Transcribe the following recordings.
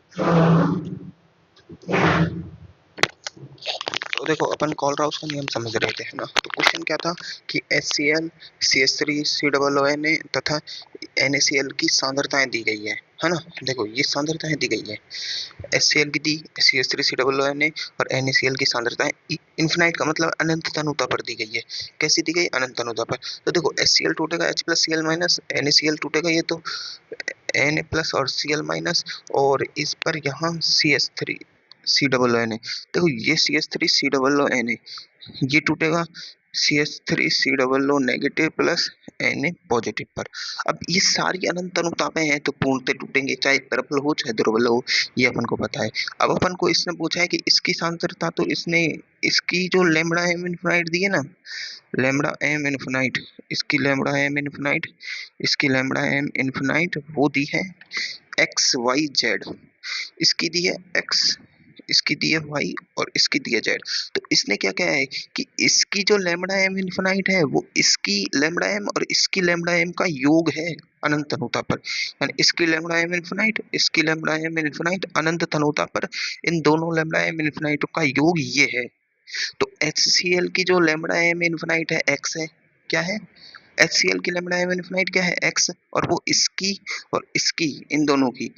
तो देखो अपन कॉलराउस का नियम समझ रहे थे, है ना। तो क्वेश्चन क्या था कि HCl, CH3, COO तथा NaCl की सांद्रताएं दी गई है ना। देखो ये सांद्रताएं दी गई है, HCl की दी, CH3COO और NaCl की सांद्रताएं इन्फिनाइट का मतलब अनंत तनुता पर दी गई है। कैसी दी गई? अनंत तनुता पर। तो देखो HCl टूटेगा H plus Cl minus, NaCl टूटेगा ये तो Na प्लस और Cl माइनस, और इस पर यहाँ CH3 COO देखो ये CH3COO ये टूटेगा CH3COO negative plus Na positive पर। अब ये सारी अनंत अनुतापें हैं तो पूर्णतः टूटेंगे, चाहे प्रबल हो चाहे दुर्बल हो, ये अपन को पता है। अब अपन को इसने पूछा है कि इसकी सांद्रता, तो इसने इसकी जो लैम्बडा एम इनफिनाइट दी है ना, लैम्बडा एम इनफिनाइट, इसकी लैम्बडा एम इनफिनाइट, इसकी लैम्बडा एम इनफिनाइट वो दी है एक्स वाई जेड। इसकी दी है एक्स, इसकी दी है वाई और इसकी दी है जेड। तो इसने क्या कहा है कि इसकी जो लैम्बडा एम इनफिनाइट है वो इसकी लैम्बडा एम और इसकी लैम्बडा एम का योग है अनंत तनुता पर। यानी इसकी लैम्बडा एम इनफिनाइट, इसकी लैम्बडा एम इनफिनाइट अनंत तनुता पर, इन दोनों लैम्बडा एम इनफिनाइट का योग ये है। तो HCl की जो लैम्बडा एम इनफिनाइट है एक्स है, क्या है? HCl की लैम्बडा एम इनफिनाइट क्या है? एक्स। और वो इसकी और इसकी, इन दोनों की,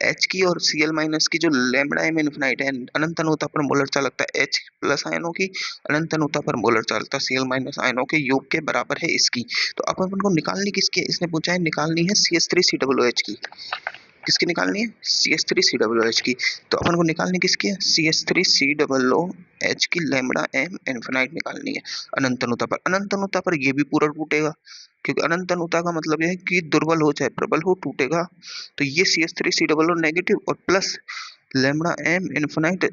H की और Cl माइनस की जो लैम्बडा एम इनफिनाइट है अनंत अनुता पर मोलर चालकता H प्लस आयनों की, अनंत अनुता पर मोलर चालकता Cl माइनस आयनों के योग के बराबर है इसकी। तो अब अपन को निकालनी किसकी है? इसने पूछा है निकालनी है CH3COOH की। किसकी निकालनी है? CH3COOH की। तो अपन को निकालनी किसकी है? CH3COOH की लैम्बडा एम इनफिनाइट निकालनी है अनंत अनुता पर। अनंत अनुता पर ये भी पूरा टूटेगा, क्योंकि अनंत अनुता का मतलब यह है कि दुर्बल हो चाहे प्रबल हो टूटेगा। तो ये CH3COO नेगेटिव और plus lambda M infinite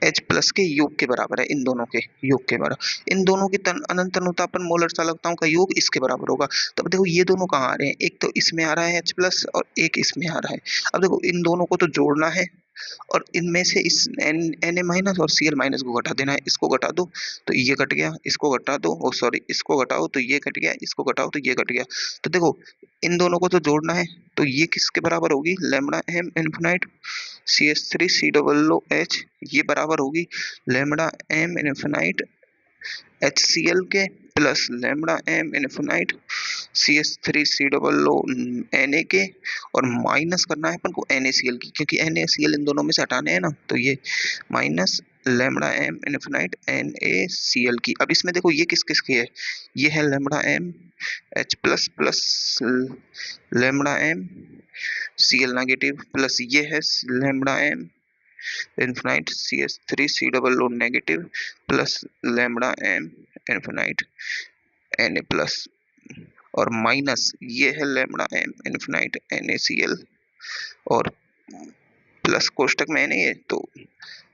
H plus के योग के बराबर है, इन दोनों के योग के बराबर। इन दोनों की अनंत अनुतापन मोलर चालकताओं का योग इसके बराबर होगा। तब देखो ये दोनों कहाँ आ रहे हैं, एक तो इसमें आ रहा है H प्लस और एक इसमें आ रहा है। अब देखो इन दोनों को तो जोड़ना है और इनमें से इस Na माइनस और Cl माइनस को घटा देना है। इसको घटा दो तो ये कट गया, इसको घटा दो, ओ सॉरी, इसको घटाओ तो ये कट गया, इसको घटाओ तो ये कट गया। तो देखो इन दोनों को तो जोड़ना है, तो ये किसके बराबर होगी? लैम्बडा एम इनफिनाइट CH3COOH, ये बराबर होगी लैम्बडा एम इनफिनाइट HCl के plus lambda M infinite CH3COO Na के, और माइनस करना है अपन को NaCl की, क्योंकि NaCl इन दोनों में से हटाने हैं ना। तो ये minus lambda M infinite NaCl की। अब इसमें देखो ये किस किस की है, ये है lambda M H plus plus lambda M Cl negative plus ये है lambda M infinite CH3COO negative plus lambda M infinite Na plus, और माइनस ये है लैम्बडा एम इनफिनाइट NaCl, और प्लस कोष्टक में है तो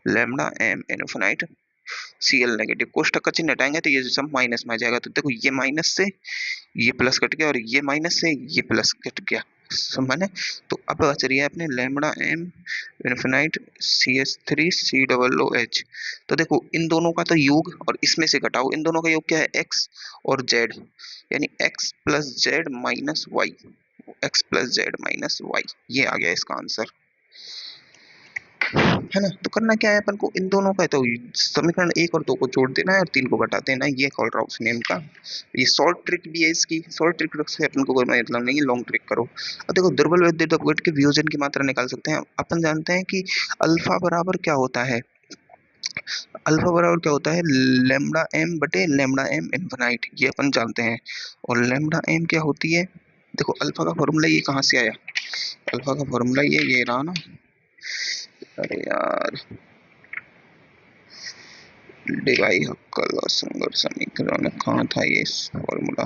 lambda M infinite Cl negative. कोष्टक का चिन्ह हटाएंगे तो ये सब माइनस में आ जाएगा। तो देखो ये माइनस से ये प्लस कट गया और ये माइनस से ये प्लस कट गया, समझे। तो अब बच रही है अपने लैम्बडा एम इनफिनाइट CH3COOH। तो देखो इन दोनों का तो योग और इसमें से घटाओ, इन दोनों का योग क्या है? x और z, यानी x plus Z minus Y, X plus Z minus Y, ये आ गया इसका आंसर, है ना। तो करना क्या है अपन को, इन दोनों का तो समीकरण 1 और 2 को जोड़ देना है और 3 को घटा देना है। ये कॉलराउस नियम का ये शॉर्ट ट्रिक भी है इसकी। शॉर्ट ट्रिक से अपन को कोई मतलब नहीं है, लॉन्ग ट्रिक करो। अब देखो दुर्बल विद्युत अपघट के वियोजन की मात्रा निकाल सकते हैं। अपन जानते हैं कि अल्फा बराबर क्या होता है, अल्फा बराबर क्या होता है? लैम्बडा एम बटे लैम्बडा एम इनफिनाइट, ये अपन जानते हैं। और लैम्बडा एम क्या होती है? देखो अल्फा का फॉर्मूला ये कहाँ से आया? अल्फा का फॉर्मूला ये रहा ना। अरे यार, डिवाई हक्कल और संगर समीकरण कहाँ था ये फॉर्मूला?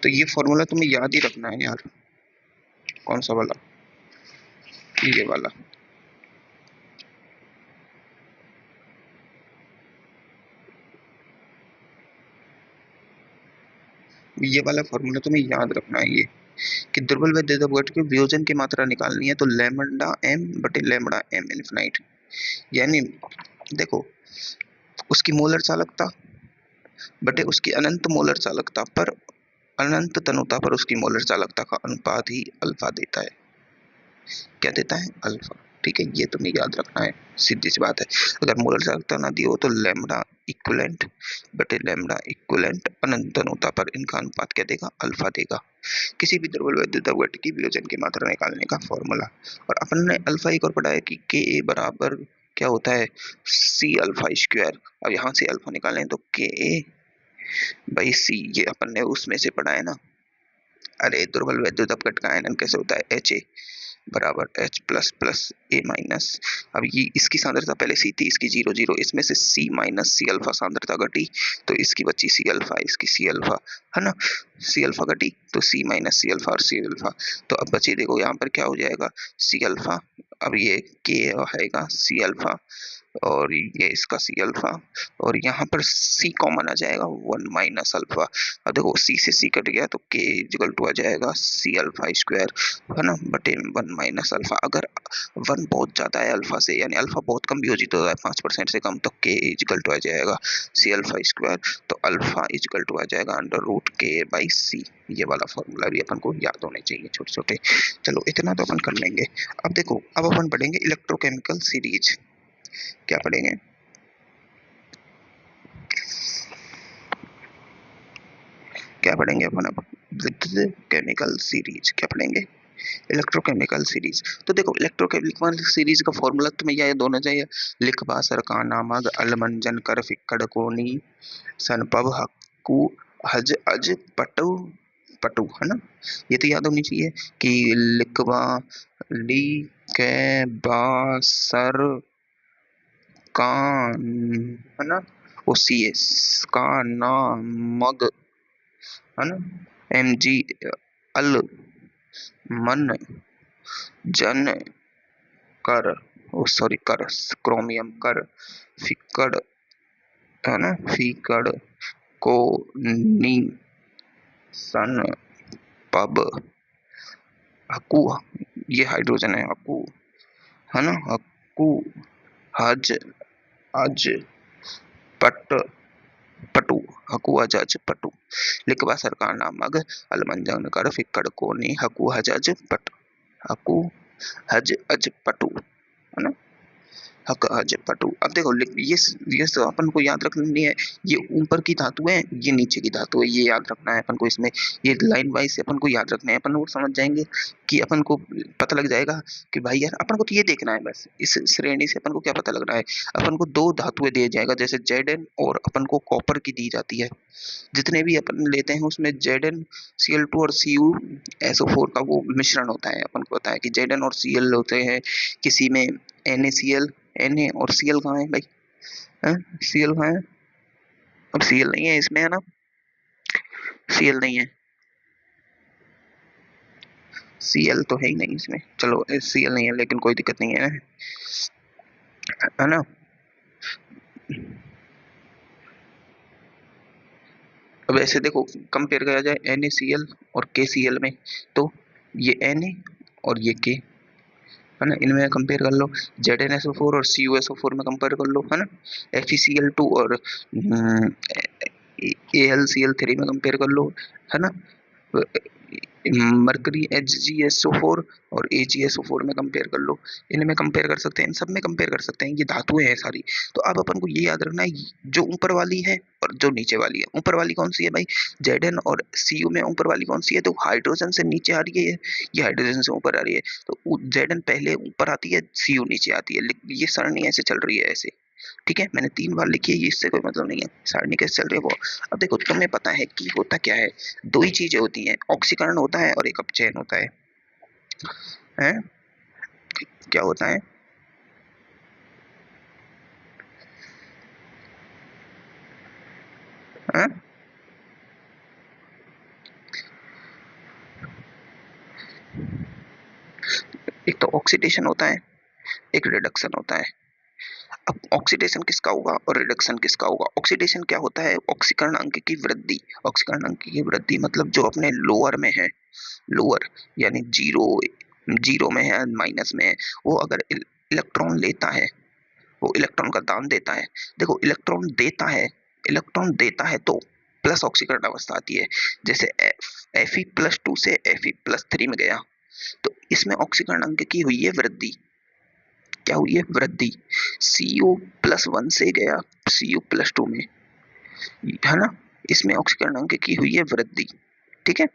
तो ये फॉर्मूला तुम्हें याद ही रखना है यार। कौन सा वाला? ये वाला। ये वाला फॉर्मूला तुम्हें याद रखना है, ये कि दुर्बल विद्युत अपघट के वियोजन की मात्रा निकालनी है तो लैम्बडा एम बटे लैम्बडा एम इनफिनाइट, यानी देखो उसकी मोलर चालकता बटे उसकी अनंत मोलर चालकता पर अनंत तनुता पर उसकी मोलर चालकता का अनुपात ही अल्फा देता है। क्या देता है? अल्फा। ठीक है, ये तुम्हें याद रखना है, सीधी सी बात है। अगर मोलर चालकता ना दी हो तो लैम्डा इक्विवेलेंट बटे लैम्डा इक्विवेलेंट अनंत तनुता पर इनका अनुपात क्या देगा? अल्फा देगा। किसी भी द्रव्य वैद्युत घटक की वियोजन की मात्रा निकालने का फॉर्मूला। और अपन ने अल्फा एक और पढ़ा है कि के ए बराबर क्या होता है? C alpha square. अब यहाँ से अल्फा निकालें तो के ए बाई सी, ये अपन ने उसमें से पढ़ा है ना। अरे दुर्बल वैद्युत अपघट का आयनन कैसे होता है? एच ए बराबर एच प्लस प्लस ए माइनस। अब ये इसकी सांद्रता पहले सी थी, इसकी 0 0, इसमें से सी माइनस सी अल्फा सांद्रता घटी तो इसकी बची सी अल्फा, इसकी सी अल्फा, है ना। सी अल्फा घटी तो सी माइनस सी अल्फा और सी अल्फा। तो अब बची देखो यहाँ पर क्या हो जाएगा? C alpha. अब ये के आएगा सी अल्फा और ये इसका सी अल्फा और यहाँ पर सी कॉमन आ जाएगा 1 माइनस अल्फा। अब देखो सी से सी कट गया तो के इक्वल टू आ जाएगा सी अल्फा स्क्वायर, है ना, बटे 1 माइनस अल्फा। अगर 1 बहुत ज्यादा है अल्फा से, यानी अल्फा बहुत कम वियोजित हो रहा है 5% से कम, तो के इक्वल टू आ जाएगा सी अल्फा स्क्वायर। तो अल्फा इक्वल टू आ जाएगा अंडर रूट के बाई सी। ये वाला फॉर्मूला भी अपन को याद होने चाहिए छोटे छोटे। चलो इतना तो अपन कर लेंगे। अब देखो अब अपन पढ़ेंगे इलेक्ट्रोकेमिकल सीरीज। क्या पढ़ेंगे? क्या पढ़ेंगे अपन अब? विद्युत केमिकल सीरीज। क्या पढ़ेंगे? Electrochemical series. तो देखो इलेक्ट्रोकेमिकल सीरीज का फॉर्मूला तुम्हें याद होना चाहिए। लिखबा सरका नामक अलमंजन कर फिक्कड़ कोनी सनपब हक्कू हज अज पटु पटु, है ना। ये तो याद होनी चाहिए कि लिखबा ली के बा सर का, है ना, वो सी एस का नामग, है ना, एम जी अल मन जन कर, ओ सॉरी कर, क्रोमियम कर फिक्कड़, है ना, फिक्कड़ को नी सन पब हकू, ये हाइड्रोजन है हकू, है ना, हकू हज अज पट पटु, हकू हज अज पटु। लिखबा सरकार नामक अलमंजन कर फिक्कड़ को नी हकू हज अज पट, हकू हज अज पटु, है ना, हक हज पटु। अब देखो ये सब अपन को याद रखनी है। ये ऊपर की धातु है, ये नीचे की धातु है, ये याद रखना है अपन को। इसमें ये लाइन वाइज से अपन को याद रखना है। अपन वो समझ जाएंगे कि अपन को पता लग जाएगा कि भाई यार अपन को तो ये देखना है बस। इस श्रेणी से अपन को क्या पता लग रहा है? अपन को दो धातुएं दिए जाएगा, जैसे जेड और अपन को कॉपर की दी जाती है। जितने भी अपन लेते हैं उसमें Zn Cl2 और CuSO4 का वो मिश्रण होता है। अपन को पता है कि Zn और Cl होते हैं, किसी में NaCl, Na और Cl कहाँ है भाई? Cl कहाँ है? अब Cl नहीं है इसमें, है ना, Cl नहीं है, Cl तो है ही नहीं इसमें। चलो Cl नहीं है लेकिन कोई दिक्कत नहीं है, है ना। अब ऐसे देखो कंपेयर करा जाए NaCl और KCl में, तो ये Na और ये K, है ना, इनमें कंपेयर कर लो। ZnSO4 और CuSO4 में कंपेयर कर लो, है ना। FeCl2 और AlCl3 में कंपेयर कर लो, है ना। मरकरी HgSO4 और AgSO4 में कंपेयर कर लो। इनमें कंपेयर कर सकते हैं, इन सब में कंपेयर कर सकते हैं। ये धातुएं हैं सारी। तो अब अपन को ये याद रखना है जो ऊपर वाली है और जो नीचे वाली है। ऊपर वाली कौन सी है भाई? Zn और Cu में ऊपर वाली कौन सी है? तो हाइड्रोजन से नीचे आ रही है, ये हाइड्रोजन से ऊपर आ रही है। तो Zn पहले ऊपर आती है, Cu नीचे आती है। ये सरणी ऐसे चल रही है ऐसे। ठीक है, मैंने 3 बार लिखी है, ये इससे कोई मतलब नहीं है। सारणी कैसे चल रही है वो। अब देखो तुम्हें पता है कि होता क्या है। दो ही चीजें होती हैं, ऑक्सीकरण होता है और एक अपचयन होता है? क्या होता है? हैं? एक तो ऑक्सीडेशन होता है, एक रिडक्शन होता है। अब ऑक्सीडेशन किसका होगा और रिडक्शन किसका होगा? ऑक्सीडेशन क्या होता है? ऑक्सीकरण अंक की वृद्धि। ऑक्सीकरण अंक की वृद्धि मतलब जो अपने लोअर में है, लोअर यानी जीरो, जीरो में है, माइनस में है, वो अगर इलेक्ट्रॉन लेता है वो इलेक्ट्रॉन का दान देता है। देखो इलेक्ट्रॉन देता है तो प्लस ऑक्सीकरण अवस्था आती है। जैसे Fe+2 से Fe+3 में गया तो इसमें ऑक्सीकरण अंक की हुई है वृद्धि। क्या हुई है? वृद्धि। Cu+1 से गया Cu+2 में, है ना, इसमें ऑक्सीकरण अंक की हुई है वृद्धि। ठीक है।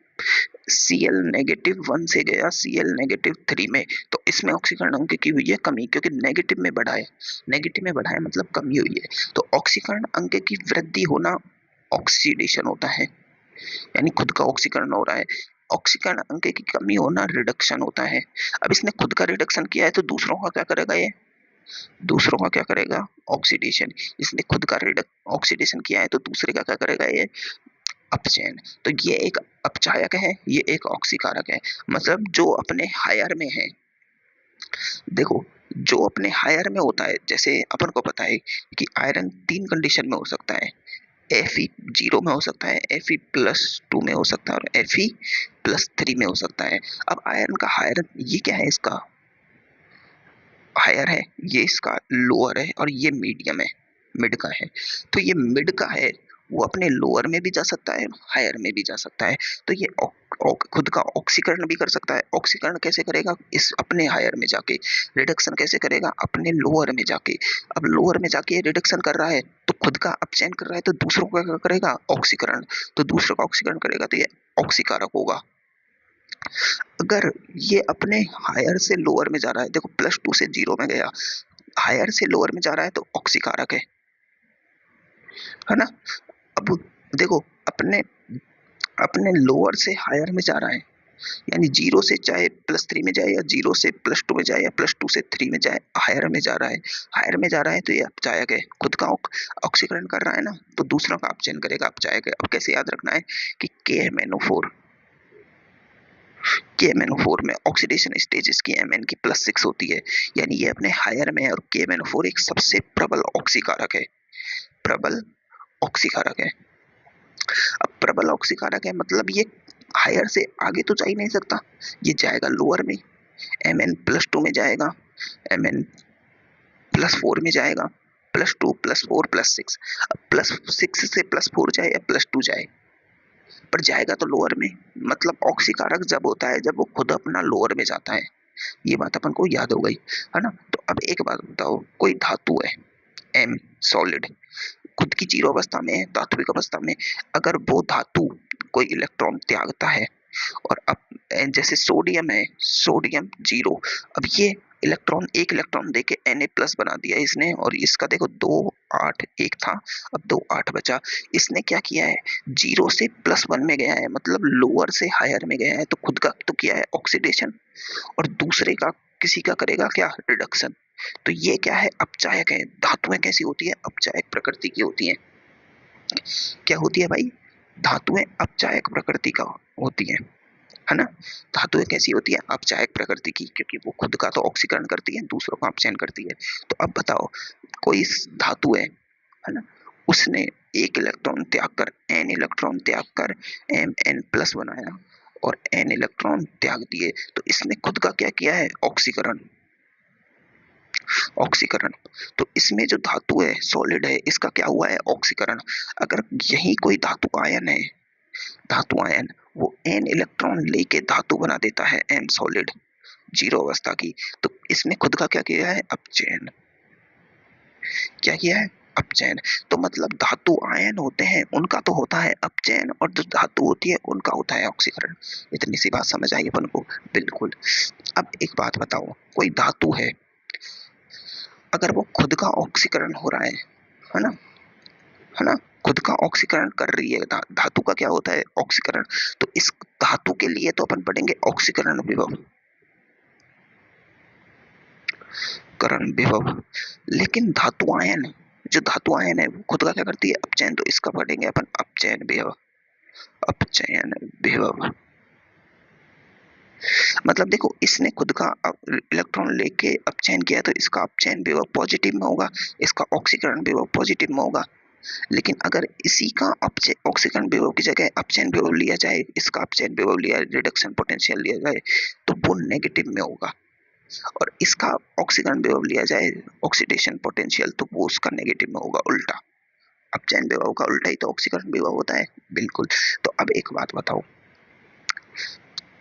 Cl-1 से गया Cl-3 में तो इसमें ऑक्सीकरण अंक की हुई है कमी, क्योंकि नेगेटिव में बढ़ा है मतलब कमी हुई है। तो ऑक्सीकरण अंक की वृद्धि होना ऑक्सीडेशन होता है, यानी खुद का ऑक्सीकरण हो रहा है। ऑक्सीकरण अंक की कमी होना रिडक्शन होता है। अब इसने खुद का रिडक्शन किया है तो दूसरों का क्या करेगा? ये दूसरों का क्या करेगा? ऑक्सीडेशन। इसने खुद का ऑक्सीडेशन किया है तो दूसरे का क्या करेगा? ये अपचयन। तो ये एक अपचायक है, ये एक ऑक्सीकारक है। मतलब जो अपने हायर में है, देखो जो अपने हायर में होता है, जैसे अपन को पता है कि आयरन 3 कंडीशन में हो सकता है। Fe0 में हो सकता है, Fe+2 में हो सकता है और Fe+3 में हो सकता है। अब आयरन का हायर, ये क्या है? इसका हायर है, ये इसका लोअर है और ये मीडियम है, मिड का है। तो ये मिड का है, वो अपने लोअर में भी जा सकता है, हायर में भी जा सकता है। तो ये खुद का ऑक्सीकरण भी कर सकता है। ऑक्सीकरण कैसे करेगा? इस अपने हायर में जाके। रिडक्शन कैसे करेगा? अपने लोअर में जाके। अब लोअर में जाके रिडक्शन कर रहा है तो खुद का अपचयन कर रहा है, तो दूसरों का क्या करेगा? ऑक्सीकरण। तो दूसरों का ऑक्सीकरण करेगा तो ये ऑक्सीकारक होगा। अगर ये अपने हायर से लोअर में जा रहा है, देखो +2 से 0 में गया, हायर से लोअर में जा रहा है तो ऑक्सीकारक है ना। अब देखो अपने अपने लोअर से हायर में जा रहा है, यानी 0 से चाहे +3 में जाए या 0 से +2 में जाए या +2 से 3 में जाए, हायर में जा रहा है। हायर में जा रहा है तो ये अपचायक है, खुद का ऑक्सीकरण कर रहा है ना, तो दूसरों का अपचयन करेगा, अपचायक है। अब कैसे याद रखना है कि KMnO4 में ऑक्सीडेशन स्टेज इसकी Mn की +6 होती है, यानी ये अपने हायर में है और KMnO4 एक सबसे प्रबल ऑक्सीकारक है। प्रबल ऑक्सीकारक है। अब प्रबल ऑक्सीकारक है मतलब ये हायर से आगे तो जा ही नहीं सकता, ये जाएगा लोअर में, Mn+2 में जाएगा, Mn+4 में जाएगा, +2 +4 +6। अब +6 से +4 जाए या +2 जाए, पर जाएगा तो लोअर में। मतलब ऑक्सीकारक जब होता है जब वो खुद अपना लोअर में जाता है। ये बात अपन को याद हो गई, है ना। तो अब एक बात बताओ, कोई धातु है M सॉलिड, खुद की 0 अवस्था में है, धात्विक अवस्था में, अगर वो धातु कोई इलेक्ट्रॉन त्यागता है और अब जैसे सोडियम है, सोडियम 0, अब ये एक इलेक्ट्रॉन देके Na+ बना दिया इसने, और इसका देखो 2 8 1 था, अब 2 8 बचा। इसने क्या किया है? 0 से +1 में गया है, मतलब लोअर से हायर में गया है, तो खुद का तो किया है ऑक्सीडेशन, और दूसरे का किसी का करेगा क्या? रिडक्शन। तो ये क्या है? अपचायक है। धातुएं कैसी होती है? अपचायक प्रकृति की होती हैं। क्या होती है भाई? धातुएं अपचायक प्रकृति का होती है ना। धातुएं कैसी होती है? अपचायक प्रकृति की, क्योंकि वो खुद का तो ऑक्सीकरण करती है, दूसरों का अपचयन करती है। तो अब बताओ, कोई धातु है ना, उसने एक इलेक्ट्रॉन त्याग कर, n इलेक्ट्रॉन त्याग कर Mn+ बनाया और n इलेक्ट्रॉन त्याग दिए, तो इसने खुद का क्या किया है? ऑक्सीकरण। ऑक्सीकरण। तो इसमें जो धातु है सॉलिड है, इसका क्या हुआ है? ऑक्सीकरण। अगर यही कोई धातु आयन है, धातु आयन, वो n इलेक्ट्रॉन लेके धातु बना देता है M सॉलिड 0 अवस्था की, तो इसने खुद का क्या किया है? अपचयन। क्या किया है? अपचयन। तो मतलब धातु आयन होते हैं उनका तो होता है अपचयन, और जो धातु होती है उनका होता है ऑक्सीकरण। इतनी सी बात समझ आई अपन को? बिल्कुल। अब एक बात बताओ, कोई धातु अगर वो खुद का ऑक्सीकरण हो रहा है ना, है ना, खुद का ऑक्सीकरण कर रही है, धातु का क्या होता है? ऑक्सीकरण। तो इस धातु के लिए तो अपन पढ़ेंगे ऑक्सीकरण विभव, करण विभव। लेकिन जो धातु आयन है वो खुद का क्या करती है? अपचयन। तो इसका पढ़ेंगे अपन अपचयन विभव। अपचयन विभव मतलब देखो, इसने खुद का इलेक्ट्रॉन लेके अपचयन किया, तो इसका अपचयन विभव पॉजिटिव में होगा, इसका ऑक्सीकरण विभव पॉजिटिव में होगा। लेकिन अगर इसी का ऑक्सीकरण विभव की जगह अपचयन विभव लिया जाए, इसका अपचयन विभव लिया, रिडक्शन पोटेंशियल लिया जाए, तो वो नेगेटिव में होगा। और इसका ऑक्सीकरण विभव लिया जाए ऑक्सीडेशन पोटेंशियल, तो वो उसका नेगेटिव में होगा उल्टा। अब चैन विभव का उल्टा ही तो ऑक्सीकरण विभव होता है, बिल्कुल। तो अब एक बात बताओ,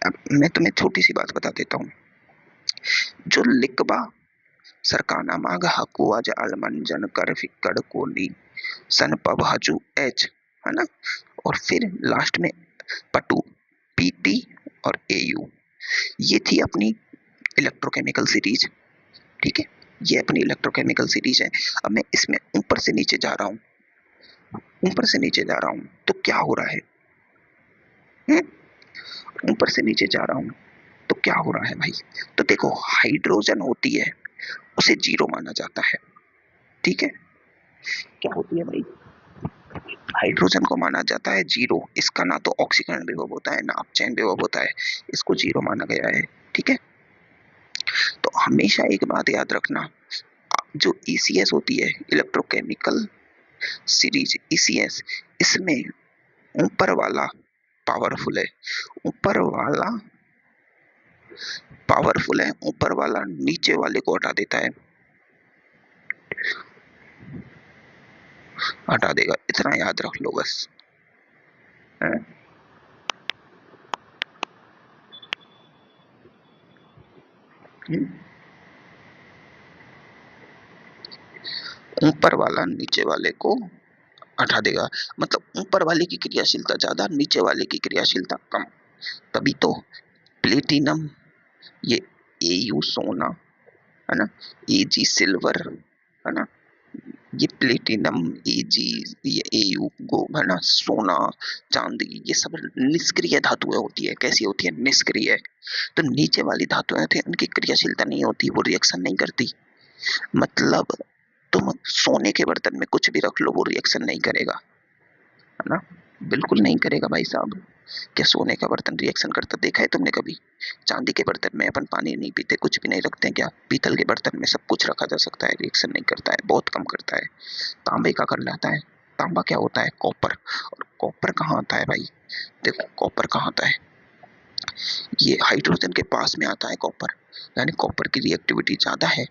अब मैं तुम्हें छोटी सी बात बता देता हूँ। जो लिकबा सरकाना माग हकुआ आलमंजन कर फिक्कड़ कोनी सन पभाजू एच, है ना, और फिर लास्ट में पटू पीटी और एयू। ये थी अपनी इलेक्ट्रोकेमिकल सीरीज, ठीक है, ये अपनी इलेक्ट्रोकेमिकल सीरीज है। अब मैं इसमें ऊपर से नीचे जा रहा हूँ, ऊपर से नीचे जा रहा हूँ, तो क्या हो रहा है? ऊपर से नीचे जा रहा हूँ तो क्या हो रहा है भाई? तो देखो, हाइड्रोजन होती है उसे जीरो माना जाता है, ठीक है। क्या होती है भाई? हाइड्रोजन को माना जाता है जीरो। इसका ना तो ऑक्सीकरण विभव होता है ना अपचयन विभव होता है, इसको जीरो माना गया है, ठीक है। तो हमेशा एक बात याद रखना, जो ईसीएस होती है इलेक्ट्रोकेमिकल सीरीज ईसीएस, इसमें ऊपर वाला पावरफुल है, ऊपर वाला पावरफुल है, ऊपर वाला नीचे वाले को हटा देता है, हटा देगा, इतना याद रख लो बस, है? ऊपर वाला नीचे वाले को हटा देगा, मतलब ऊपर वाले की क्रियाशीलता ज्यादा, नीचे वाले की क्रियाशीलता कम। तभी तो प्लेटिनम, ये एयू सोना, है ना, एजी सिल्वर, है ना, ये प्लेटिनम, एजी, ये एयू गो, है ना, सोना, चांदी, ये सब निष्क्रिय धातुएं होती है। कैसी होती है? निष्क्रिय। तो नीचे वाली धातुएं होती है, उनकी क्रियाशीलता नहीं होती, वो रिएक्शन नहीं करती। मतलब तुम सोने के बर्तन में कुछ भी रख लो, वो रिएक्शन नहीं करेगा, है ना, बिल्कुल नहीं करेगा भाई साहब। क्या सोने का बर्तन रिएक्शन करता देखा है तुमने कभी? चांदी के बर्तन में अपन पानी नहीं पीते, कुछ भी नहीं रखते हैं क्या? पीतल के बर्तन में सब कुछ रखा जा सकता है, रिएक्शन नहीं करता है, बहुत कम करता है। तांबे का कर लाता है। तांबा क्या होता है? कॉपर। और कॉपर कहाँ आता है भाई? देखो कॉपर कहाँ आता है, ये हाइड्रोजन के पास में आता है कॉपर, यानी कॉपर की रिएक्टिविटी ज्यादा है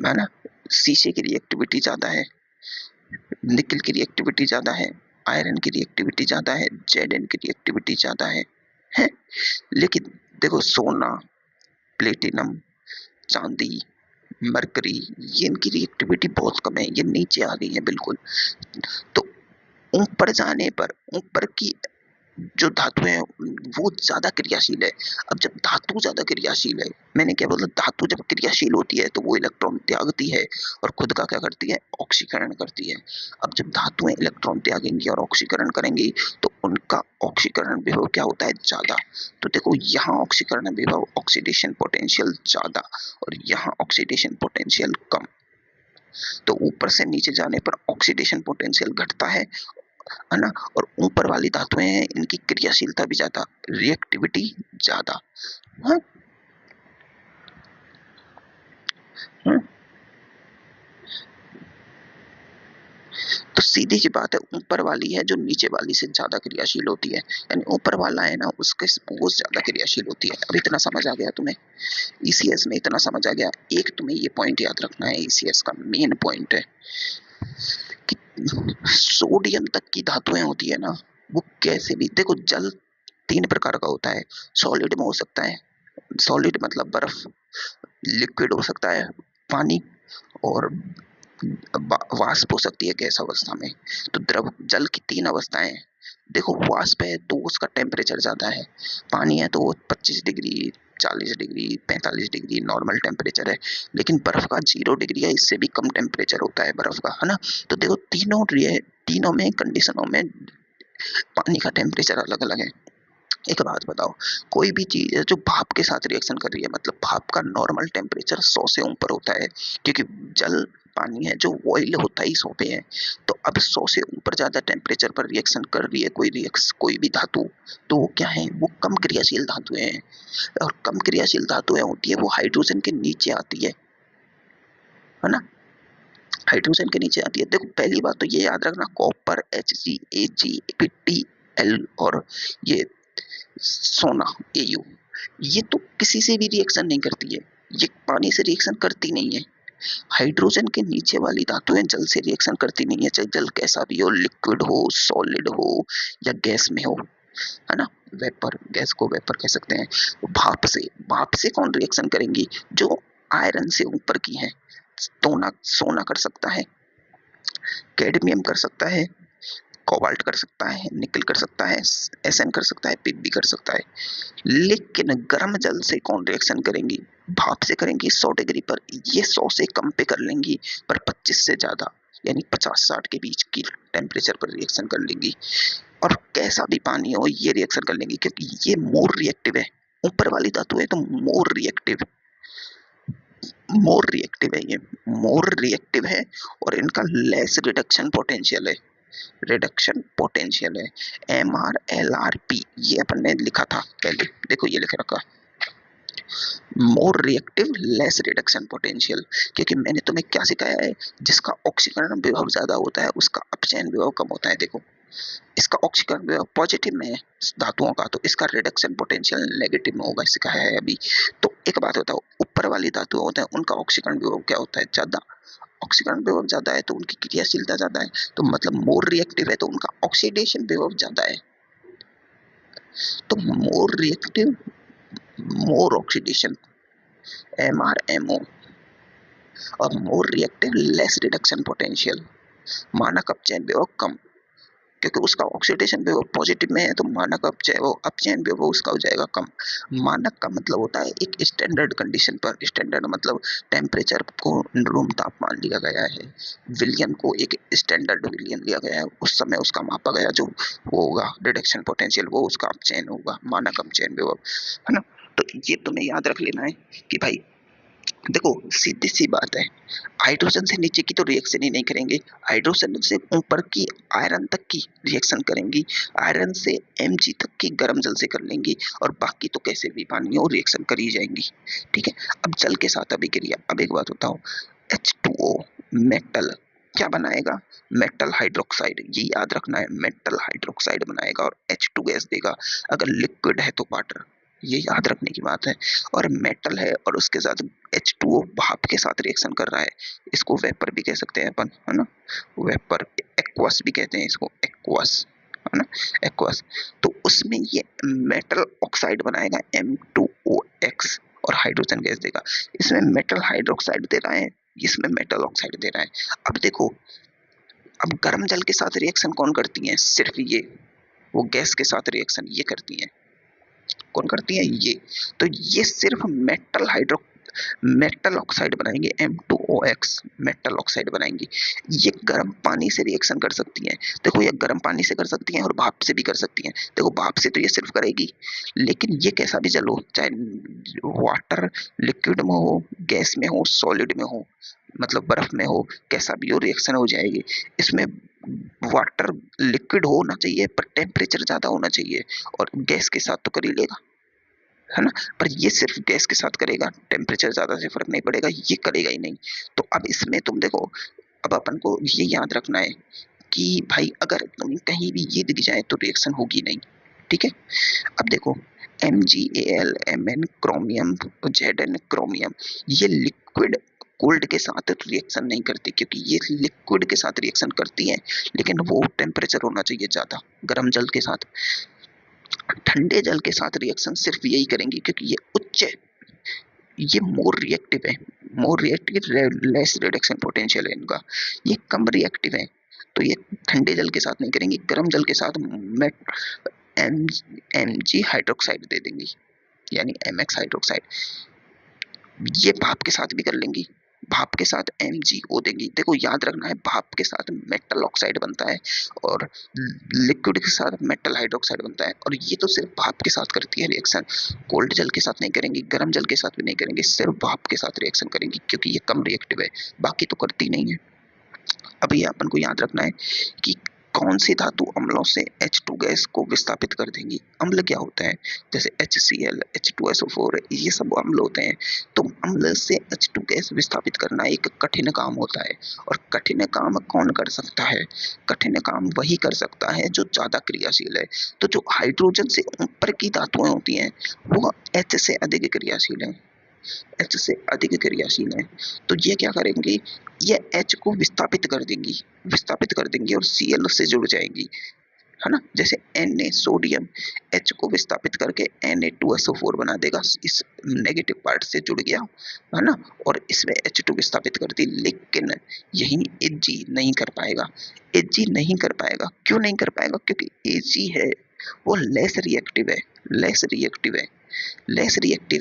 ना। शीशे की रिएक्टिविटी ज्यादा है, निकल की रिएक्टिविटी ज्यादा है, आयरन की रिएक्टिविटी ज्यादा है, जेड की रिएक्टिविटी ज्यादा है। लेकिन देखो सोना, प्लेटिनम, चांदी, मरकरी, ये इनकी रिएक्टिविटी बहुत कम है, ये नीचे आ गई है बिल्कुल। तो ऊपर जाने पर ऊपर की जो धातु है वो ज्यादा क्रियाशील है। अब जब धातु ज्यादा क्रियाशील है, मैंने क्या बोला, धातु जब क्रियाशील होती है तो वो इलेक्ट्रॉन त्यागती है और खुद का क्या करती है? ऑक्सीकरण करती है। अब जब धातुएं इलेक्ट्रॉन त्यागेंगी और ऑक्सीकरण करेंगी तो उनका ऑक्सीकरण विभव क्या होता है? ज्यादा। तो देखो यहाँ ऑक्सीकरण विभव, ऑक्सीडेशन पोटेंशियल ज्यादा, और यहाँ ऑक्सीडेशन पोटेंशियल कम। तो ऊपर से नीचे जाने पर ऑक्सीडेशन पोटेंशियल घटता है ना, और ऊपर वाली धातुएं हैं इनकी क्रियाशीलता भी ज्यादा, रिएक्टिविटी ज्यादा। हाँ? हाँ? तो सीधी सी बात है, ऊपर वाली है जो नीचे वाली से ज्यादा क्रियाशील होती है, यानी ऊपर वाला है ना उसके वो ज्यादा क्रियाशील होती है। अब इतना समझ आ गया तुम्हें? ईसीएस में इतना समझ आ गया। एक तुम्हें ये पॉइंट याद रखना है, ईसीएस का मेन पॉइंट है कि सोडियम तक की धातुएं होती है ना, वो कैसे भी, देखो जल तीन प्रकार का होता है। सॉलिड में हो सकता है, सॉलिड मतलब बर्फ, लिक्विड हो सकता है पानी, और वाष्प हो सकती है गैस अवस्था में। तो द्रव जल की तीन अवस्थाएं हैं। देखो वाष्प है तो उसका टेम्परेचर ज्यादा है, पानी है तो वो 25 degree, 40 degree, 45 degree normal temperature है, लेकिन बर्फ का 0 डिग्री है, इससे भी कम टेम्परेचर होता है बर्फ का, है ना। तो देखो तीनों में कंडीशनों में पानी का टेम्परेचर अलग अलग है। एक बात बताओ, कोई भी चीज है जो भाप के साथ रिएक्शन कर रही है, मतलब भाप का नॉर्मल टेम्परेचर 100 से ऊपर होता है, क्योंकि जल पानी है जो ऑयल होता ही 100 पे है। तो अब 100 से ऊपर ज्यादा टेम्परेचर पर रिएक्शन कर रही है कोई भी धातु, तो वो क्या है? वो कम क्रियाशील धातुएं हैं, और कम क्रियाशील धातुएं होती है वो हाइड्रोजन के नीचे आती है ना, हाइड्रोजन के नीचे आती है। देखो पहली बात तो ये याद रखना, copper Hg, Ag, Pd, L, और ये सोना Au, ये तो किसी से भी रिएक्शन नहीं करती है, ये पानी से रिएक्शन करती नहीं है। हाइड्रोजन के नीचे वाली धातुएं जल से रिएक्शन करती नहीं है, चाहे जल कैसा भी हो, लिक्विड हो, सॉलिड हो या गैस में हो, है ना। वेपर, गैस को वेपर कह सकते हैं। भाप से कौन रिएक्शन करेंगी? जो आयरन से ऊपर की है। सोना कर सकता है, कैडमियम कर सकता है, कोबाल्ट कर सकता है, निकल कर सकता है, एसएन कर सकता है, पिप भी कर सकता है। लेकिन गर्म जल से कौन रिएक्शन करेंगी? भाप से करेंगी 100 डिग्री पर, ये 100 से कम पे कर लेंगी, पर 25 से ज्यादा यानी 50-60 के बीच की टेम्परेचर पर रिएक्शन कर लेंगी। और कैसा भी पानी हो ये रिएक्शन कर लेंगी, क्योंकि ये मोर रिएक्टिव है। ऊपर वाली धातु है तो ये मोर रिएक्टिव है और इनका लेस रिडक्शन पोटेंशियल है। MrLrP ये अपन ने लिखा था पहले, देखो ये लिख रखा, more reactive less reduction potential. क्योंकि मैंने तुम्हें क्या सिखाया है, जिसका ऑक्सीकरण विभव ज्यादा होता है उसका अपचयन विभव कम होता है। देखो इसका ऑक्सीकरण विभव पॉजिटिव में है धातुओं का, तो इसका रिडक्शन पोटेंशियल नेगेटिव में होगा, सिखाया है अभी। तो एक बात बताओ, ऊपर वाली धातु होते हैं उनका ऑक्सीकरण विभव क्या होता है? ज्यादा। ऑक्सीकरण विभव ज्यादा है तो उनकी क्रियाशीलता ज्यादा है, तो मतलब मोर रिएक्टिव है तो उनका ऑक्सीडेशन विभव ज्यादा है। तो मोर रिएक्टिव, मोर ऑक्सीडेशन, MrMO, और more reactive less reduction potential, मानक अपचयन विभव कम, क्योंकि उसका ऑक्सीडेशन विभव पॉजिटिव में है तो मानक अपचयन विभव उसका हो जाएगा कम। मानक का मतलब होता है एक स्टैंडर्ड कंडीशन पर, स्टैंडर्ड मतलब टेम्परेचर को रूम तापमान लिया गया है, विलियन को एक स्टैंडर्ड विलियन लिया गया है, उस समय उसका मापा गया जो वो होगा रिडक्शन पोटेंशियल, वो उसका अपचयन होगा, मानक अपचयन विभव, है ना। तो ये तुम्हें याद रख लेना है कि भाई देखो सीधी सी बात है, हाइड्रोजन से नीचे की तो रिएक्शन ही नहीं करेंगे, हाइड्रोजन से ऊपर की आयरन तक की रिएक्शन करेंगी, आयरन से Mg तक की गर्म जल से कर लेंगी, और बाकी तो कैसे भी पानी हो रिएक्शन कर ही जाएंगी। ठीक है, अब जल के साथ अभिक्रिया। अब एक बात बताओ, H2O मेटल क्या बनाएगा? मेटल हाइड्रोक्साइड, ये याद रखना है, मेटल हाइड्रोक्साइड बनाएगा और H2 गैस देगा। अगर लिक्विड है तो वाटर, ये याद रखने की बात है। और मेटल है और उसके साथ H2O भाप के साथ रिएक्शन कर रहा है, इसको वेपर भी कह सकते हैं अपन, है ना। वेपर, एक्वस भी कहते हैं इसको, एक्वस, है ना, एक्वस। तो उसमें ये मेटल ऑक्साइड बनाएगा M2OX और हाइड्रोजन गैस देगा। इसमें मेटल हाइड्रोक्साइड दे रहा है, इसमें मेटल ऑक्साइड दे रहा है। अब देखो, अब गर्म जल के साथ रिएक्शन कौन करती है? सिर्फ ये, वो गैस के साथ रिएक्शन ये करती है। कौन करती है? ये। तो ये सिर्फ मेटल ऑक्साइड बनाएंगे, M2OX मेटल ऑक्साइड बनाएंगे। ये गर्म पानी से रिएक्शन कर सकती हैं। देखो ये गर्म पानी से कर सकती हैं और भाप से भी कर सकती हैं। देखो भाप से तो ये सिर्फ करेगी, लेकिन ये कैसा भी जल हो, चाहे वाटर लिक्विड में हो, गैस में हो, सॉलिड में हो, मतलब बर्फ में हो, कैसा भी हो रिएक्शन हो जाएगी। इसमें वाटर लिक्विड होना चाहिए पर टेम्परेचर ज्यादा होना चाहिए, और गैस के साथ तो कर ही लेगा, है ना। पर ये सिर्फ गैस के साथ करेगा, टेम्परेचर ज्यादा से फर्क नहीं पड़ेगा, ये करेगा ही नहीं। तो अब इसमें तुम देखो, अब अपन को ये याद रखना है कि भाई अगर तुम कहीं भी ये दिख जाए तो रिएक्शन होगी नहीं। ठीक है, अब देखो MgAl Mn chromium Zn chromium, ये लिक्विड कोल्ड के साथ रिएक्शन नहीं करती, क्योंकि ये लिक्विड के साथ रिएक्शन करती है, लेकिन वो टेम्परेचर होना चाहिए ज्यादा गर्म जल के साथ। ठंडे जल के साथ रिएक्शन सिर्फ यही करेंगी क्योंकि ये उच्च, ये मोर रिएक्टिव है, more reactive, less reduction potential है इनका, ये कम रिएक्टिव है। तो ये ठंडे जल के साथ नहीं करेंगी, गर्म जल के साथ Mg हाइड्रोक्साइड दे देंगी, यानी MX हाइड्रोक्साइड। ये भाप के साथ भी कर लेंगी, भाप के साथ MgO देंगी। देखो याद रखना है, भाप के साथ मेटल ऑक्साइड बनता है और लिक्विड के साथ मेटल हाइड्रोक्साइड बनता है, और ये तो सिर्फ भाप के साथ करती है रिएक्शन, कोल्ड जल के साथ नहीं करेंगी, गर्म जल के साथ भी नहीं करेंगी, सिर्फ भाप के साथ रिएक्शन करेंगी क्योंकि ये कम रिएक्टिव है, बाकी तो करती नहीं है। अब ये अपन को याद रखना है कि कौन सी धातु अम्लों से H2 गैस को विस्थापित कर देंगी। अम्ल क्या होता है? जैसे HCl, H2SO4, ये सब अम्ल होते हैं। तो अम्ल से H2 गैस विस्थापित करना एक कठिन काम होता है, और कठिन काम कौन कर सकता है? कठिन काम वही कर सकता है जो ज्यादा क्रियाशील है। तो जो हाइड्रोजन से ऊपर की धातुएं होती हैं वो H से अधिक क्रियाशील है, H से अधिक क्रियाशील है, तो ये क्या करेंगी, ये H को विस्थापित कर देंगी और Cl से जुड़ जाएंगी, है ना। जैसे Na सोडियम H को विस्थापित करके Na2SO4 बना देगा, इस नेगेटिव पार्ट से जुड़ गया, है ना, और इसमें H2 विस्थापित कर दी, लेकिन यही Hg नहीं कर पाएगा। Hg नहीं कर पाएगा, क्यों नहीं कर पाएगा, क्योंकि Ag है वो लेस रिएक्टिव है,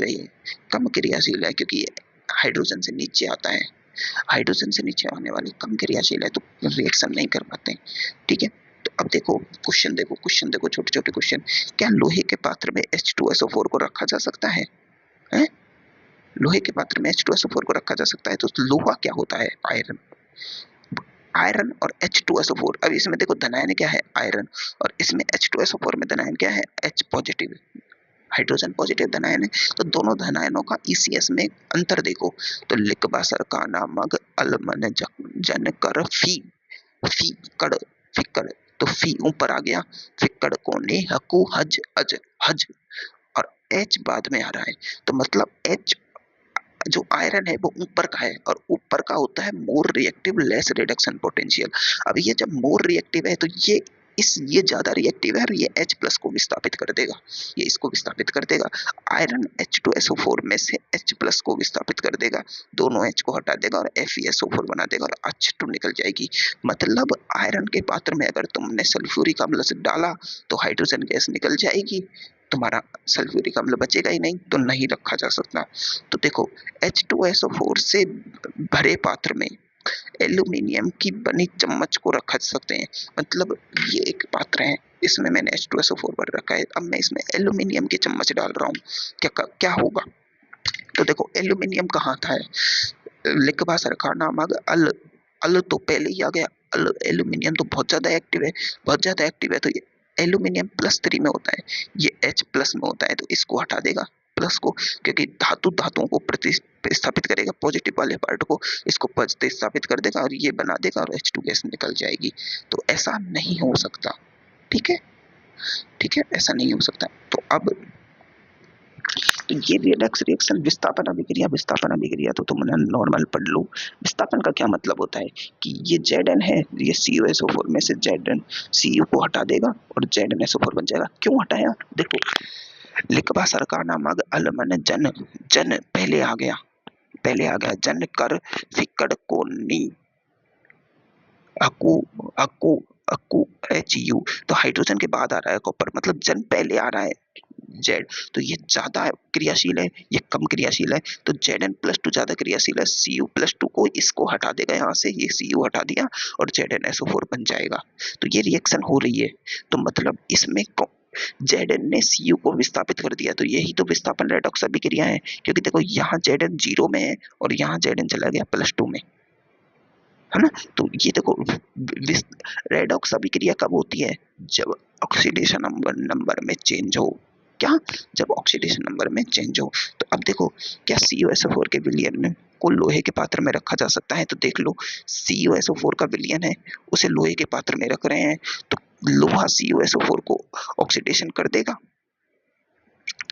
ये कम क्रियाशील है, क्योंकि ये हाइड्रोजन से नीचे आता है, हाइड्रोजन से नीचे आने वाली कम क्रियाशील है, तो रिएक्शन नहीं कर पाते, ठीक है। तो अब देखो क्वेश्चन देखो छोटे-छोटे क्वेश्चन, क्या लोहे के पात्र में H2SO4 को रखा जा सकता है? हैं? लोहे के पात्र में H2SO4 को रखा जा सकता है, तो लोहा क्या होता है? आयरन और H2SO4। अब इसमें देखो धनायन क्या है? आयरन, और इसमें H2SO4 में धनायन क्या है? H पॉजिटिव, हाइड्रोजन पॉजिटिव धनायन है। तो दोनों धनायनों का ECS में अंतर देखो, तो लिखबा सरकाना मग अलमन जन कर फीकड़, तो फी ऊपर आ गया, फिक्कड़ कोने हकु हज, और H बाद में आ रहा है, तो मतलब H जो आयरन है वो ऊपर का है, और ऊपर का होता है more reactive less reduction potential. अब ये जब मोर रिएक्टिव है तो ये ज्यादा रिएक्टिव है, और ये H प्लस को विस्थापित कर देगा, ये इसको विस्थापित कर देगा। आयरन H2SO4 में से H प्लस को विस्थापित कर देगा, दोनों H को हटा देगा और FeSO4 बना देगा, और H2 निकल जाएगी। मतलब आयरन के पात्र में अगर तुमने सल्फ्यूरिक अम्ल से डाला तो हाइड्रोजन गैस निकल जाएगी, तुम्हारा सल्फ्यूरिक अम्ल बचेगा ही नहीं, तो नहीं रखा जा सकता। तो देखो H2SO4 से भरे पात्र में एल्यूमिनियम की बनी चम्मच को रख सकते हैं, मतलब ये एक पात्र है, इसमें मैंने H2SO4 भर रखा है, अब मैं इसमें एल्यूमिनियम की चम्मच डाल रहा हूँ, क्या होगा। तो देखो एल्यूमिनियम कहाँ था, लिखबा सरकार नामक अल तो पहले ही आ गया, एल्यूमिनियम तो बहुत ज्यादा एक्टिव है, तो ये एल्यूमिनियम +3 में होता है, ये H प्लस में होता है, तो इसको हटा देगा प्लस को, क्योंकि धातुओं को प्रतिस्थापित करेगा, पॉजिटिव वाले पार्ट को इसको प्रतिस्थापित कर देगा और ये बना देगा, और H2 गैस निकल जाएगी। तो ऐसा नहीं हो सकता, ठीक है, ऐसा नहीं हो सकता। तो अब तो ये रिडक्स रिएक्शन विस्थापन अभिक्रिया तो तुमने नॉर्मल पढ़ लो। विस्थापन का क्या मतलब होता है कि ये Zn है, ये CuSO4 में से Zn Cu को हटा देगा और ZnSO4 बन जाएगा। क्यों हटाया, देखो लिखबा सरकार नामक अलमन जन पहले आ गया, जन कर फिक्कड़ कोनी अकु अकु अकु HU, तो हाइड्रोजन के बाद आ रहा है कॉपर, मतलब जन पहले आ रहा है जेड, तो ये ज्यादा क्रियाशील है, ये कम क्रियाशील है, तो Zn+2 ज्यादा क्रियाशील है, Cu+2 को इसको हटा देगा, यहाँ से ये Cu हटा दिया और ZnSO4 बन जाएगा। तो ये रिएक्शन हो रही है, तो मतलब इसमें Zn ने Cu को विस्थापित कर दिया, तो यही तो विस्थापन रेडॉक्स अभिक्रिया है, क्योंकि देखो यहाँ Zn 0 में है और यहाँ Zn चला गया +2 में, है ना। तो ये देखो रेडॉक्स अभिक्रिया कब होती है, जब ऑक्सीडेशन नंबर में चेंज हो, क्या, जब ऑक्सीडेशन नंबर में चेंज हो। तो अब देखो क्या CuSO4 के विलयन को लोहे के पात्र में रखा जा सकता है, तो देख लो CuSO4 का विलयन है, उसे लोहे के पात्र में रख रहे हैं, तो लोहा CuSO4 को ऑक्सीडेशन कर देगा,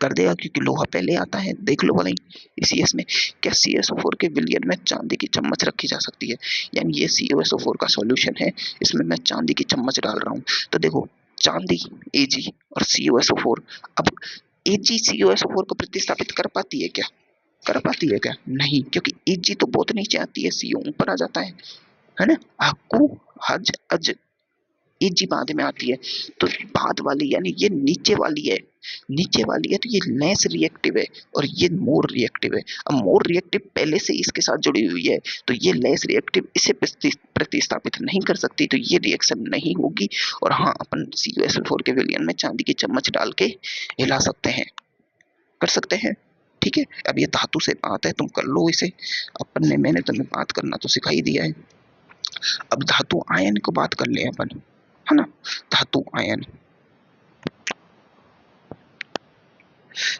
क्योंकि लोहा पहले आता है, देख लो भले इसी इसमें क्या CuSO4 के विलयन में चांदी की चम्मच रखी जा सकती है, यानी ये CuSO4 का सॉल्यूशन है, इसमें मैं चांदी की चम्मच डाल रहा हूँ, तो देखो चांदी Ag और CuSO4, अब Ag CuSO4 को प्रतिस्थापित कर पाती है क्या, नहीं, क्योंकि Ag तो बहुत नीचे आती है, Cu ऊपर आ जाता है ना। हकु हज अज Ag बाद में आती है, तो बाद वाली यानी ये नीचे वाली है, तो ये लेस रिएक्टिव है और ये मोर रिएक्टिव है। अब मोर रिएक्टिव पहले से इसके साथ जुड़ी हुई है, तो ये लेस रिएक्टिव इसे प्रतिस्थापित नहीं कर सकती, तो ये रिएक्शन नहीं होगी। और हाँ, अपन CuSO4 के विलयन में चांदी की चम्मच डाल के हिला सकते हैं, कर सकते हैं, ठीक है। अब ये धातु से बात है, तुम कर लो इसे, मैंने तुम्हें बात करना तो सिखा ही दिया है। अब धातु आयन को बात कर ले अपन, है ना, धातु आयन,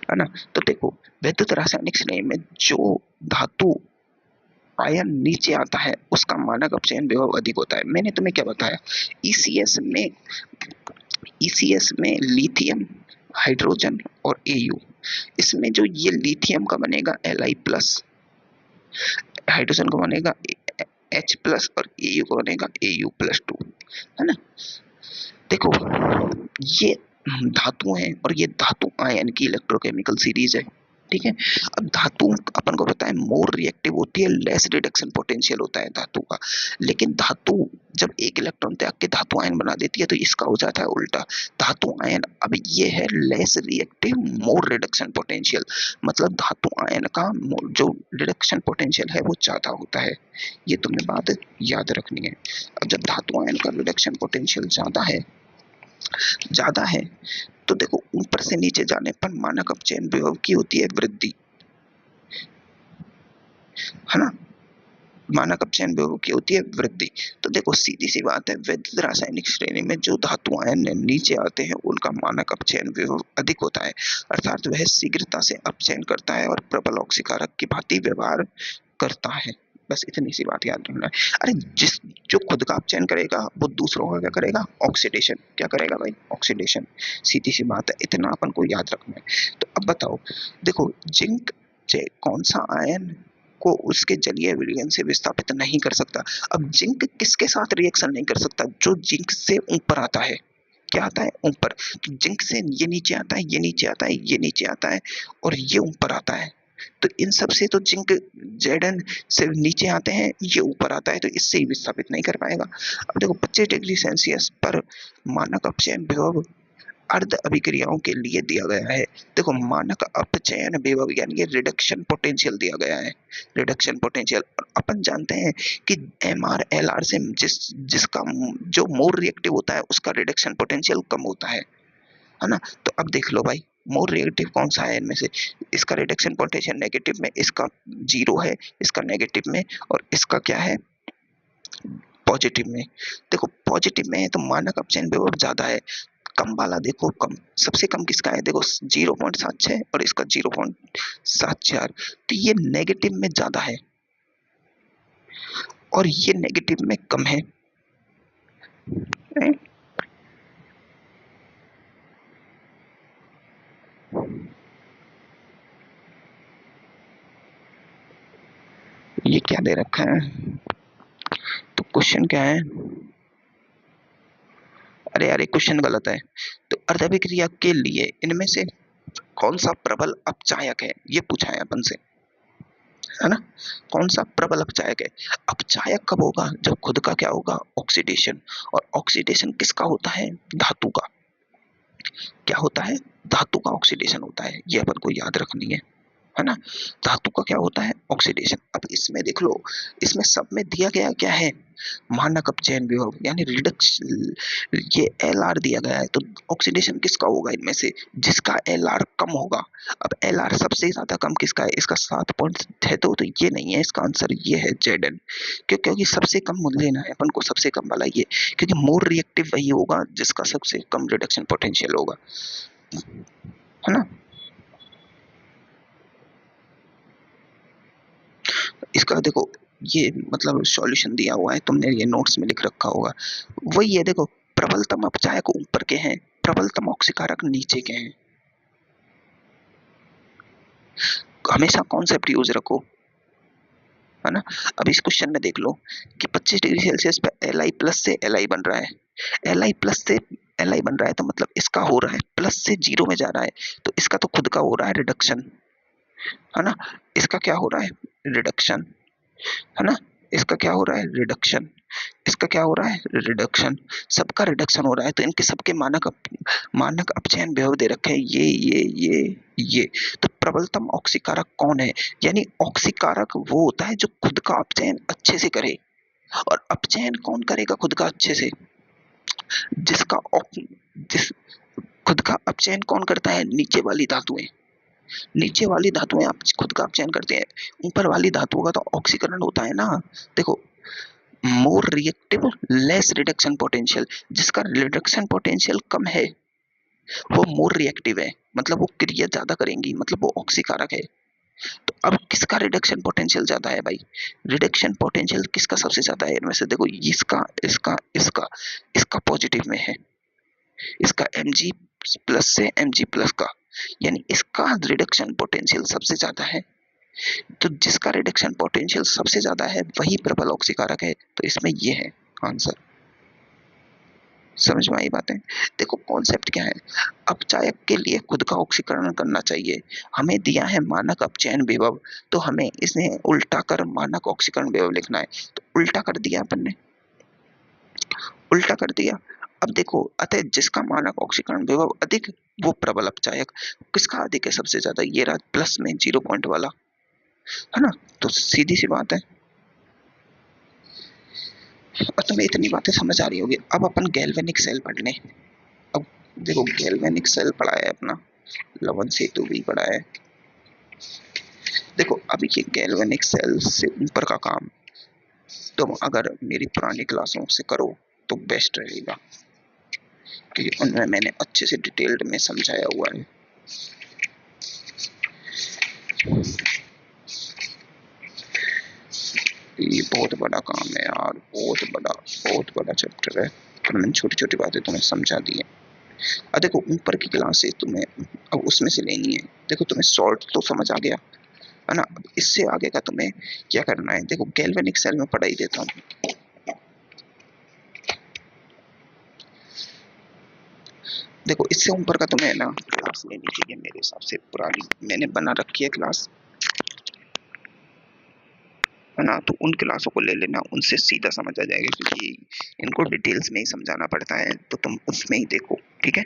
है ना। तो देखो विद्युत रासायनिक श्रेणी में जो धातु आयन नीचे आता है उसका मानक अपचयन विभव अधिक होता है। मैंने तुम्हें क्या बताया, ईसीएस में लिथियम, हाइड्रोजन और Au, इसमें जो ये लिथियम का बनेगा Li+, हाइड्रोजन का बनेगा H+, और Au का बनेगा Au+2, है ना। देखो ये धातु हैं और ये धातु आयन की इलेक्ट्रोकेमिकल सीरीज है, ठीक है। अब धातु अपन को पता है मोर रिएक्टिव होती है, लेस रिडक्शन पोटेंशियल होता है धातु का, लेकिन धातु जब एक इलेक्ट्रॉन त्याग के धातु आयन बना देती है तो इसका हो जाता है उल्टा, धातु आयन। अब ये है लेस रिएक्टिव मोर रिडक्शन पोटेंशियल, मतलब धातु आयन का जो रिडक्शन पोटेंशियल है वो ज्यादा होता है, ये तुमने बात याद रखनी है। अब जब धातु आयन का रिडक्शन पोटेंशियल ज्यादा है तो देखो ऊपर से नीचे जाने पर मानक अपचयन विभव की होती है वृद्धि, है ना, मानक अपचयन विभव की होती है वृद्धि। तो देखो सीधी सी बात है, वैद्युत रासायनिक श्रेणी में जो धातु आयन नीचे आते हैं उनका मानक अपचयन विभव अधिक होता है, अर्थात वह शीघ्रता से अपचयन करता है और प्रबल ऑक्सीकारक की भांति व्यवहार करता है। बस इतनी सी बात याद रखना है। अरे जो खुद का अपचयन करेगा वो दूसरों का क्या करेगा, ऑक्सीडेशन। क्या करेगा भाई, ऑक्सीडेशन। सीधी सी बात है, इतना अपन को याद रखना है। तो अब बताओ, देखो जिंक कौन सा आयन को उसके जलीय विलयन से विस्थापित नहीं कर सकता। अब जिंक किसके साथ रिएक्शन नहीं कर सकता, जो जिंक से ऊपर आता है। क्या आता है, ऊपर। तो जिंक से ये नीचे आता है, ये नीचे आता है, ये नीचे आता है, और ये ऊपर आता है। तो इन सब से तो जिंक Zn से नीचे आते हैं, ये ऊपर आता है, तो इससे ही विस्थापित नहीं कर पाएगा। अब देखो 25 डिग्री सेल्सियस पर मानक अपचयन विभव अर्ध अभिक्रियाओं के लिए दिया गया है। देखो मानक अपचयन विभव यानी रिडक्शन पोटेंशियल दिया गया है, रिडक्शन पोटेंशियल। अपन जानते हैं कि MR LR से जिसका जो मोर रिएक्टिव होता है उसका रिडक्शन पोटेंशियल कम होता है ना। तो अब देख लो भाई, मोर रिएक्टिव कौन सा है इनमें से, इसका रिडक्शन पोटेंशियल नेगेटिव में, इसका 0 है, इसका नेगेटिव में, और इसका क्या है, पॉजिटिव में। देखो पॉजिटिव में है तो मानक अपचयन विभव ज्यादा है, कम वाला देखो कम, सबसे कम किसका है, देखो 0.76 और इसका 0.74, तो ये नेगेटिव में ज्यादा है और ये नेगेटिव में कम है। ये क्या दे रखा है, तो क्वेश्चन क्या है, अरे यार क्वेश्चन गलत है। तो अर्धविक्रिया के लिए इनमें से कौन सा प्रबल अपचायक है, ये पूछा है अपन से, है ना। कौन सा प्रबल अपचायक है, अपचायक कब होगा, जब खुद का क्या होगा, ऑक्सीडेशन। और ऑक्सीडेशन किसका होता है, धातु का। क्या होता है, धातु का ऑक्सीडेशन होता है, ये अपन को याद रखनी है ना। धातु का क्या होता है, ऑक्सीडेशन। अब इसमें देख लो, इसमें सब में दिया गया क्या है, मानक अपचयन विभव यानी रिडक्स, ये LR दिया गया है, तो ऑक्सीडेशन किसका होगा इनमें से, जिसका LR कम होगा। अब LR सबसे ज्यादा कम किसका है, इसका 7.62, तो ये नहीं है, इसका आंसर ये है Zn। क्योंकि सबसे कम मूल्य लेना है अपन को, सबसे कम वाला ये, क्योंकि मोर रिएक्टिव वही होगा जिसका सबसे कम रिडक्शन पोटेंशियल होगा, है ना। इसका देखो ये मतलब सॉल्यूशन दिया हुआ है, तुमने ये नोट्स में लिख रखा होगा, वही है। देखो प्रबलतम अपचायक ऊपर के हैं, प्रबलतम ऑक्सीकारक नीचे के हैं। हमेशा कॉन्सेप्ट यूज रखो, है ना। अब इस क्वेश्चन में देख लो कि 25 डिग्री सेल्सियस पे Li+ से Li बन रहा है, Li+ से Li बन रहा है, तो मतलब इसका हो रहा है प्लस से 0 में जा रहा है, तो इसका तो खुद का हो रहा है रिडक्शन, है ना। इसका क्या हो रहा है, रिडक्शन, है ना। इसका क्या हो रहा है, रिडक्शन। इसका क्या हो रहा है, रिडक्शन। सबका रिडक्शन हो रहा है, तो इनके सबके मानक अपचयन विभव दे रखे हैं, ये। तो प्रबलतम ऑक्सीकारक कौन है, यानी ऑक्सीकारक वो होता है जो खुद का अपचयन अच्छे से करे। और अपचयन कौन करेगा खुद का अच्छे से, जिस खुद का अपचयन कौन करता है, नीचे वाली धातुएं। नीचे वाली धातुएं आप खुद का अपचयन करते हैं, ऊपर वाली धातुओं का तो ऑक्सीकरण होता है ना। देखो more reactive less reduction potential, जिसका रिडक्शन पोटेंशियल कम है वो मोर रिएक्टिव है, मतलब वो क्रिया ज्यादा करेंगी, मतलब वो ऑक्सीकारक है। तो अब किसका रिडक्शन पोटेंशियल ज्यादा है भाई, रिडक्शन पोटेंशियल किसका सबसे ज्यादा है इनमें से, देखो इसका इसका इसका इसका पॉजिटिव में है, इसका Mg+ से Mg+ का। यानी इसका रिडक्शन पोटेंशियल सबसे ज्यादा है। तो जिसका रिडक्शन पोटेंशियल सबसे ज्यादा है वही प्रबल ऑक्सीकारक है। तो इसमें ये है आंसर। समझ में आई बातें? देखो कॉन्सेप्ट क्या है, अपचायक के लिए खुद का ऑक्सीकरण करना चाहिए। हमें दिया है मानक अपचयन विभव, तो हमें इसने उल्टा कर मानक ऑक्सीकरण विभव लिखना है। तो उल्टा कर दिया अपन ने, उल्टा कर दिया। अब देखो अतः जिसका मानक ऑक्सीकरण विभव अधिक वो प्रबल अपचायक। किसका अधिक है सबसे ज्यादा, ये रहा प्लस में 0 पॉइंट वाला, है ना। तो सीधी सी बात है। और तुम्हें इतनी बातें समझ आ रही होगी। अब अपन गैल्वेनिक सेल पढ़ लें। अब देखो गैल्वेनिक सेल पढ़ा है अपना, लवन सेतु भी पढ़ा है। देखो अभी ये गैल्वेनिक सेल से ऊपर का काम तुम अगर मेरी पुरानी क्लासों से करो तो बेस्ट रहेगा, क्योंकि उनमें मैंने अच्छे से डिटेल्ड में समझाया हुआ है। ये बहुत बड़ा काम है यार, बहुत बड़ा चैप्टर है, पर मैंने छोटी छोटी बातें तुम्हें समझा दी है। अब देखो ऊपर की क्लास से तुम्हें अब उसमें से लेनी है। देखो तुम्हें शॉर्ट तो समझ आ गया है ना। अब इससे आगे का तुम्हें क्या करना है, देखो गैल्वेनिक सेल में पढ़ाई देता हूँ। देखो इससे ऊपर का तुम्हें ना क्लास लेनी चाहिए मेरे हिसाब से, पुरानी मैंने बना रखी है क्लास, है ना। तो उन क्लासों को ले लेना, उनसे सीधा समझ आ जाएगा, क्योंकि इनको डिटेल्स में ही समझाना पड़ता है। तो तुम उसमें ही देखो, ठीक है।